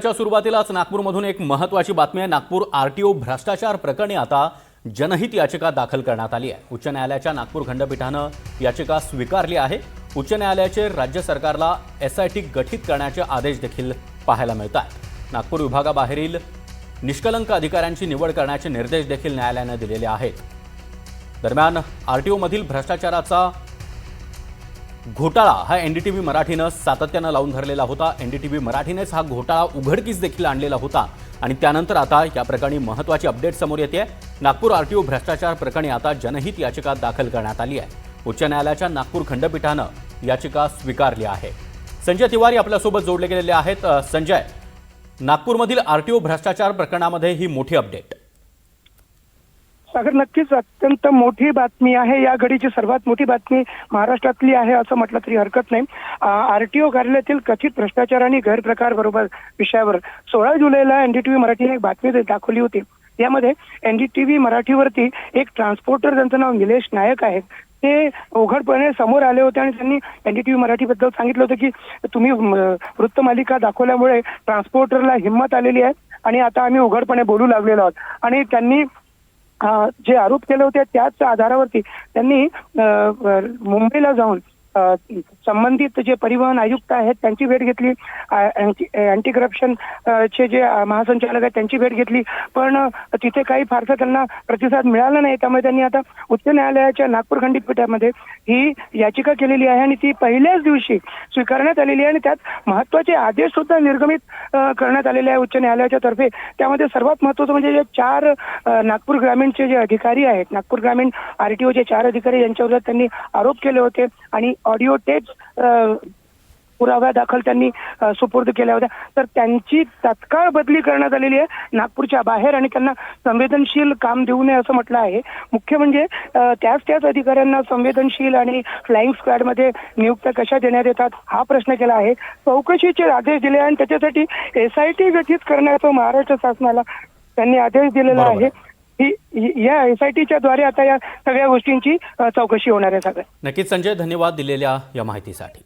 च्या सुरुवातीलाच नागपूरमधून एक महत्त्वाची बातमी आहे। नागपूर आरटीओ भ्रष्टाचार प्रकरणी आता जनहित याचिका दाखल करण्यात आली आहे। उच्च न्यायालयाच्या नागपूर खंडपीठाने याचिका स्वीकारली आहे। उच्च न्यायालयाचे राज्य सरकारला एसआयटी गठीत करण्याचे आदेश देखील पाहायला मिळतात। नागपूर विभागाबाहेरील निष्कलंक अधिकाऱ्यांची निवड करण्याचे निर्देश देखील न्यायालयाने दिलेले आहेत। दरम्यान आरटीओ मधील भ्रष्टाचाराचा घोटाळा हा एनडीटीव्ही मराठीने सातत्याने लावून धरलेला होता। एनडीटीव्ही मराठीनेच हा घोटाळा उघडकीस देखील आणलेला होता आणि त्यानंतर आता या प्रकरणी महत्त्वाची अपडेट समोर येते। नागपूर आरटीओ भ्रष्टाचार प्रकरणी आता जनहित याचिका दाखल करण्यात आली आहे। उच्च न्यायालयाच्या नागपूर खंडपीठाने याचिका स्वीकारली आहे। संजय तिवारी आपल्यासोबत जोडले गेलेले आहेत। संजय, नागपूरमधील आरटीओ भ्रष्टाचार प्रकरणामध्ये ही मोठी अपडेट। सागर, नक्कीच अत्यंत मोठी बातमी आहे। या घडीची सर्वात मोठी बातमी महाराष्ट्रातली आहे असं म्हटलं तरी हरकत नाही। आरटीओ कार्यालयातील कथित भ्रष्टाचार आणि गैरप्रकार बरोबर विषयावर 16 जुलैला एनडीटीव्ही मराठीने एक बातमी दाखवली होती। यामध्ये एनडीटीव्ही मराठीवरती एक ट्रान्सपोर्टर, ज्यांचं नाव निलेश नायक आहे, ते उघडपणे समोर आले होते आणि त्यांनी एनडीटीव्ही मराठीबद्दल सांगितलं होतं की तुम्ही वृत्तमालिका दाखवल्यामुळे ट्रान्सपोर्टरला हिंमत आलेली आहे आणि आता आम्ही उघडपणे बोलू लागलेलो आहोत। आणि त्यांनी जे आरोप केले होते त्याच आधारावरती त्यांनी मुंबईला जाऊन संबंधित जे परिवहन आयुक्त आहेत त्यांची भेट घेतली, अँटी करप्शन चे जे महासंचालक आहेत त्यांची भेट घेतली, पण तिथे काही फारसा त्यांना प्रतिसाद मिळाला नाही। त्यामुळे त्यांनी आता उच्च न्यायालयाच्या नागपूर खंडपीठामध्ये ही याचिका केलेली आहे आणि ती पहिल्याच दिवशी स्वीकारण्यात आलेली आहे आणि त्यात महत्त्वाचे आदेश सुद्धा निर्गमित करण्यात आलेले आहे उच्च न्यायालयाच्या तर्फे। त्यामध्ये सर्वात महत्त्वाचं म्हणजे जे 4 नागपूर ग्रामीणचे जे अधिकारी आहेत, नागपूर ग्रामीण आरटीओचे 4 अधिकारी यांच्यावर त्यांनी आरोप केले होते आणि ऑडिओ टेप्स पुराव्या दाखल त्यांनी सुपूर्द केल्या होत्या। तर त्यांची तत्काळ बदली करण्यात आलेली आहे नागपूरच्या बाहेर आणि त्यांना संवेदनशील काम देऊ नये असं म्हटलं आहे। मुख्य म्हणजे त्याच अधिकाऱ्यांना संवेदनशील आणि फ्लाइंग स्क्वॅडमध्ये नियुक्त्या कशा देण्यात येतात हा प्रश्न केला आहे। चौकशीचे आदेश दिले आणि त्याच्यासाठी एसआयटी गठीत करण्याचा महाराष्ट्र शासनाला त्यांनी आदेश दिलेला आहे। या एसआयटीच्या द्वारे आता या सगळ्या गोष्टींची चौकशी होणार आहे। सगळं नक्कीच संजय, धन्यवाद दिलेल्या या माहितीसाठी।